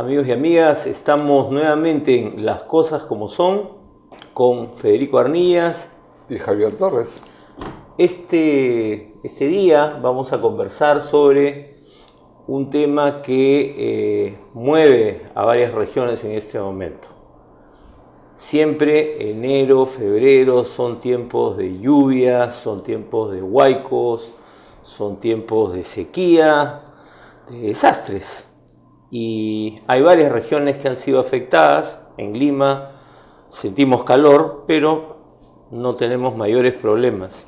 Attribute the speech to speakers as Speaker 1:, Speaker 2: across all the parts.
Speaker 1: Amigos y amigas, estamos nuevamente en Las Cosas Como Son con Federico Arnillas
Speaker 2: y Javier Torres.
Speaker 1: Este día vamos a conversar sobre un tema que mueve a varias regiones en este momento. Siempre enero, febrero son tiempos de lluvias, son tiempos de huaicos, son tiempos de sequía, de desastres. Y hay varias regiones que han sido afectadas. En Lima sentimos calor, pero no tenemos mayores problemas.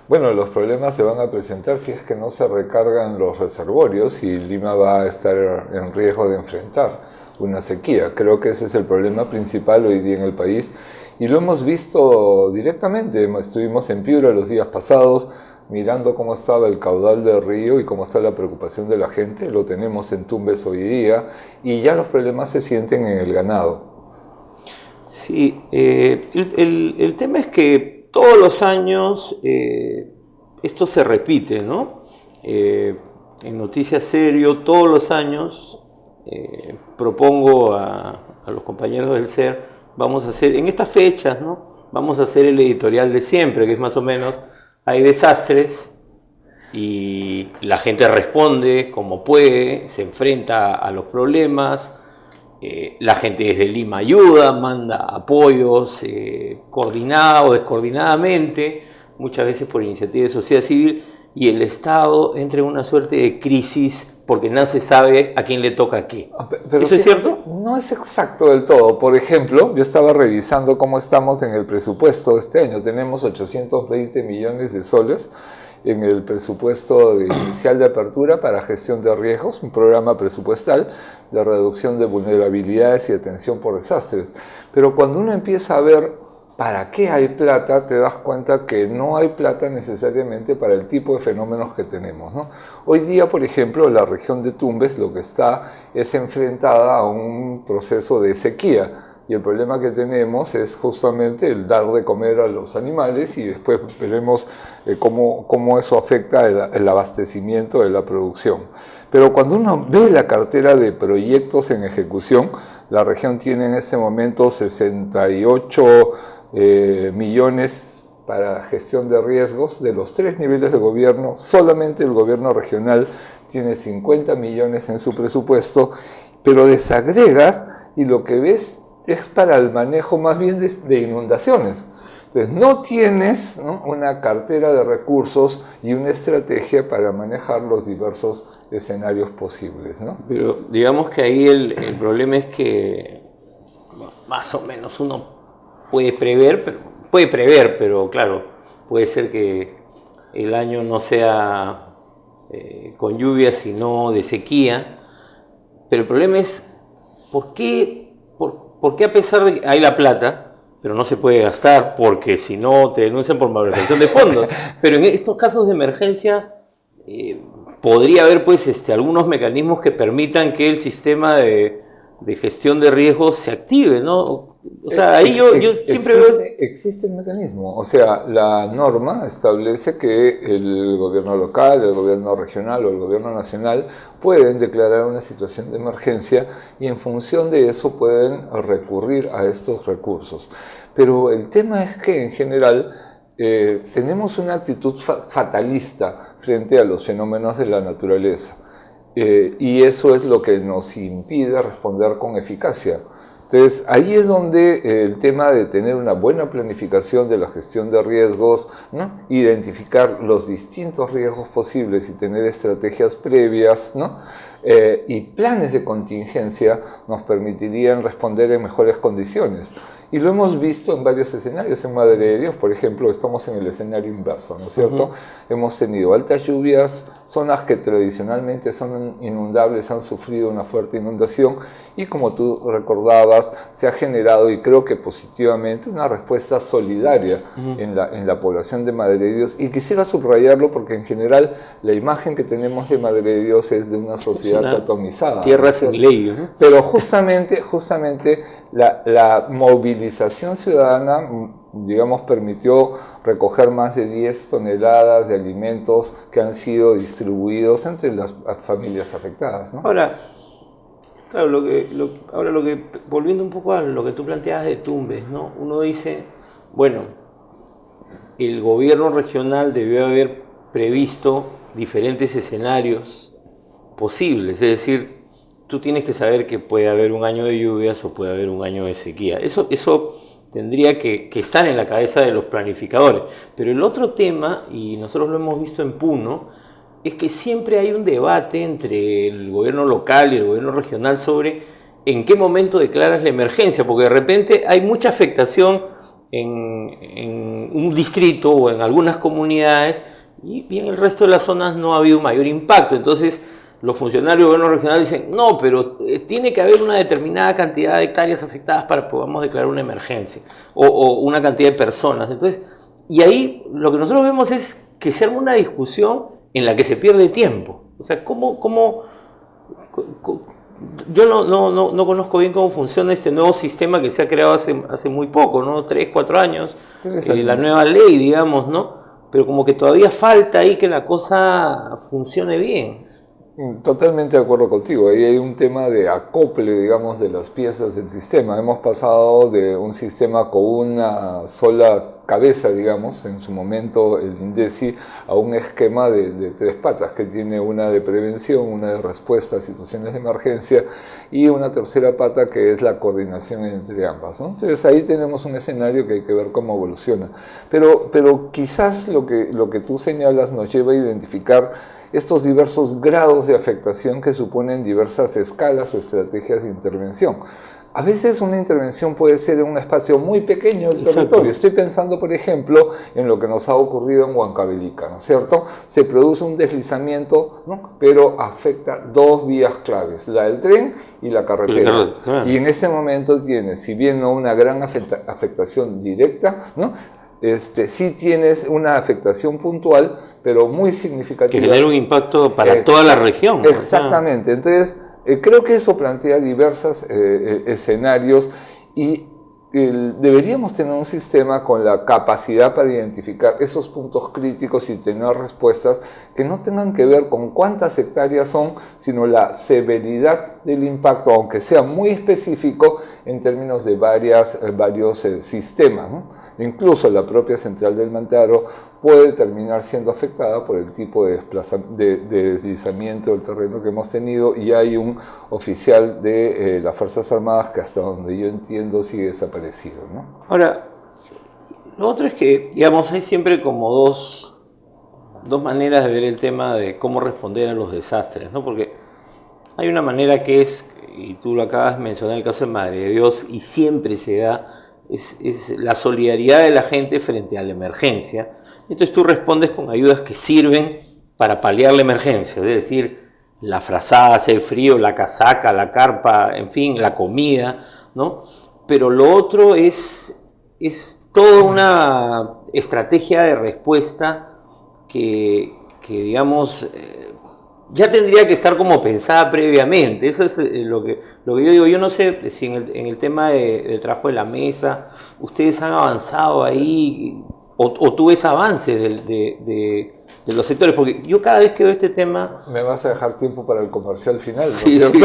Speaker 2: Bueno, los problemas se van a presentar si es que no se recargan los reservorios y Lima va a estar en riesgo de enfrentar una sequía. Creo que ese es el problema principal hoy día en el país y lo hemos visto directamente. Estuvimos en Piura los días pasados mirando cómo estaba el caudal del río y cómo está la preocupación de la gente. Lo tenemos en Tumbes hoy día y ya los problemas se sienten en el ganado.
Speaker 1: Sí, el tema es que todos los años esto se repite, ¿no? En Noticias Serio, todos los años propongo a los compañeros del SER, vamos a hacer, en estas fechas, ¿no? Vamos a hacer el editorial de siempre, que es más o menos, hay desastres y la gente responde como puede, se enfrenta a los problemas. La gente desde Lima ayuda, manda apoyos coordinado o descoordinadamente, muchas veces por iniciativa de sociedad civil, y el Estado entra en una suerte de crisis porque no se sabe a quién le toca qué.
Speaker 2: Pero
Speaker 1: ¿Eso es cierto?
Speaker 2: No es exacto del todo. Por ejemplo, yo estaba revisando cómo estamos en el presupuesto de este año. Tenemos 820 millones de soles en el presupuesto inicial de apertura para gestión de riesgos, un programa presupuestal de reducción de vulnerabilidades y atención por desastres. Pero cuando uno empieza a ver para qué hay plata, te das cuenta que no hay plata necesariamente para el tipo de fenómenos que tenemos, ¿no? Hoy día, por ejemplo, la región de Tumbes lo que está es enfrentada a un proceso de sequía. Y el problema que tenemos es justamente el dar de comer a los animales y después veremos cómo eso afecta el abastecimiento de la producción. Pero cuando uno ve la cartera de proyectos en ejecución, la región tiene en este momento 68 millones para gestión de riesgos. De los 3 niveles de gobierno, solamente el gobierno regional tiene 50 millones en su presupuesto, pero desagregas y lo que ves es para el manejo más bien de inundaciones. Entonces no tienes, ¿no?, una cartera de recursos y una estrategia para manejar los diversos escenarios posibles, ¿no?
Speaker 1: Pero digamos que ahí el problema es que más o menos uno puede prever, pero claro, puede ser que el año no sea con lluvia, sino de sequía. Pero el problema es, ¿por qué a pesar de que hay la plata, pero no se puede gastar porque si no te denuncian por malversación de fondos? Pero en estos casos de emergencia podría haber pues algunos mecanismos que permitan que el sistema de gestión de riesgos se active, ¿no? O sea, ahí yo siempre veo...
Speaker 2: Existe el mecanismo, o sea, la norma establece que el gobierno local, el gobierno regional o el gobierno nacional pueden declarar una situación de emergencia y en función de eso pueden recurrir a estos recursos. Pero el tema es que en general tenemos una actitud fatalista frente a los fenómenos de la naturaleza y eso es lo que nos impide responder con eficacia. Entonces, ahí es donde el tema de tener una buena planificación de la gestión de riesgos, ¿no?, identificar los distintos riesgos posibles y tener estrategias previas, ¿no?, y planes de contingencia nos permitirían responder en mejores condiciones. Y lo hemos visto en varios escenarios. En Madre de Dios, por ejemplo, estamos en el escenario inverso, ¿no es cierto? Hemos tenido altas lluvias, zonas que tradicionalmente son inundables han sufrido una fuerte inundación y como tú recordabas, se ha generado, y creo que positivamente, una respuesta solidaria en la población de Madre de Dios. Y quisiera subrayarlo porque en general la imagen que tenemos de Madre de Dios es de una sociedad atomizada.
Speaker 1: Tierra sin ley, ¿no?
Speaker 2: Pero justamente la movilización ciudadana, digamos, permitió recoger más de 10 toneladas de alimentos que han sido distribuidos entre las familias afectadas, ¿no?
Speaker 1: Ahora, Claro, ahora volviendo un poco a lo que tú planteabas de Tumbes, ¿no? Uno dice, bueno, el gobierno regional debió haber previsto diferentes escenarios posibles, es decir, tú tienes que saber que puede haber un año de lluvias o puede haber un año de sequía. Eso tendría que estar en la cabeza de los planificadores. Pero el otro tema, y nosotros lo hemos visto en Puno, es que siempre hay un debate entre el gobierno local y el gobierno regional sobre en qué momento declaras la emergencia, porque de repente hay mucha afectación en un distrito o en algunas comunidades y en el resto de las zonas no ha habido mayor impacto. Entonces los funcionarios del gobierno regional dicen, no, pero tiene que haber una determinada cantidad de hectáreas afectadas para que podamos declarar una emergencia o una cantidad de personas. Entonces, y ahí lo que nosotros vemos es que se arma una discusión en la que se pierde tiempo. O sea, yo no conozco bien cómo funciona este nuevo sistema que se ha creado hace muy poco, ¿no? 3, 4 años, la nueva ley, digamos, ¿no? Pero como que todavía falta ahí que la cosa funcione bien.
Speaker 2: Totalmente de acuerdo contigo. Ahí hay un tema de acople, digamos, de las piezas del sistema. Hemos pasado de un sistema con una sola cabeza, digamos, en su momento el INDECI, a un esquema de 3 patas, que tiene una de prevención, una de respuesta a situaciones de emergencia y una tercera pata que es la coordinación entre ambas, ¿no? Entonces ahí tenemos un escenario que hay que ver cómo evoluciona. Pero quizás lo que tú señalas nos lleva a identificar estos diversos grados de afectación que suponen diversas escalas o estrategias de intervención. A veces una intervención puede ser en un espacio muy pequeño del territorio. Estoy pensando, por ejemplo, en lo que nos ha ocurrido en Huancavelica, ¿no es cierto? Se produce un deslizamiento, ¿no? Pero afecta 2 vías claves, la del tren y la carretera. Claro. Y en ese momento tiene, si bien no una gran afectación directa, ¿no? Sí tienes una afectación puntual, pero muy significativa.
Speaker 1: Que genera un impacto para toda la región.
Speaker 2: Exactamente. Entonces, creo que eso plantea diversos escenarios y deberíamos tener un sistema con la capacidad para identificar esos puntos críticos y tener respuestas que no tengan que ver con cuántas hectáreas son, sino la severidad del impacto, aunque sea muy específico en términos de varios sistemas, ¿no? Incluso la propia central del Mantaro puede terminar siendo afectada por el tipo de deslizamiento del terreno que hemos tenido, y hay un oficial de las Fuerzas Armadas que hasta donde yo entiendo sigue desaparecido, ¿no?
Speaker 1: Ahora, lo otro es que, digamos, hay siempre como dos maneras de ver el tema de cómo responder a los desastres, ¿no? Porque hay una manera que es, y tú lo acabas de mencionar, el caso de Madre de Dios, y siempre se da, es la solidaridad de la gente frente a la emergencia. Entonces tú respondes con ayudas que sirven para paliar la emergencia, es decir, la frazada, hace frío, la casaca, la carpa, en fin, la comida, ¿no? Pero lo otro es toda una estrategia de respuesta que digamos, ya tendría que estar como pensada previamente. Eso es lo que yo digo. Yo no sé si en el tema del trabajo de la mesa, ustedes han avanzado ahí, o tú ves avances de los sectores, porque yo cada vez que veo este tema...
Speaker 2: Me vas a dejar tiempo para el comercial final, ¿no?
Speaker 1: Sí, sí.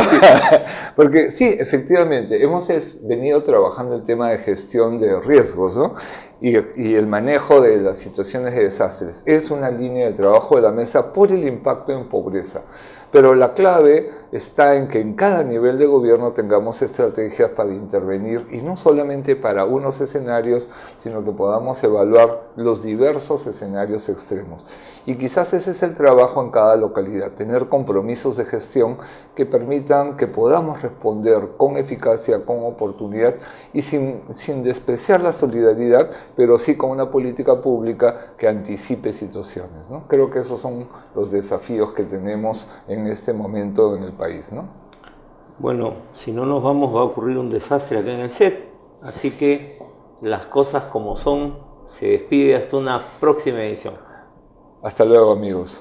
Speaker 2: Porque sí, efectivamente, hemos venido trabajando el tema de gestión de riesgos, ¿no? Y el manejo de las situaciones de desastres. Es una línea de trabajo de la mesa por el impacto en pobreza. Pero la clave está en que en cada nivel de gobierno tengamos estrategias para intervenir, y no solamente para unos escenarios, sino que podamos evaluar los diversos escenarios extremos. Y quizás ese es el trabajo en cada localidad, tener compromisos de gestión que permitan que podamos responder con eficacia, con oportunidad y sin despreciar la solidaridad, pero sí con una política pública que anticipe situaciones, ¿no? Creo que esos son los desafíos que tenemos en este momento en el país, ¿no?
Speaker 1: Bueno, si no nos vamos va a ocurrir un desastre acá en el set, así que las cosas como son, se despide hasta una próxima edición.
Speaker 2: Hasta luego, amigos.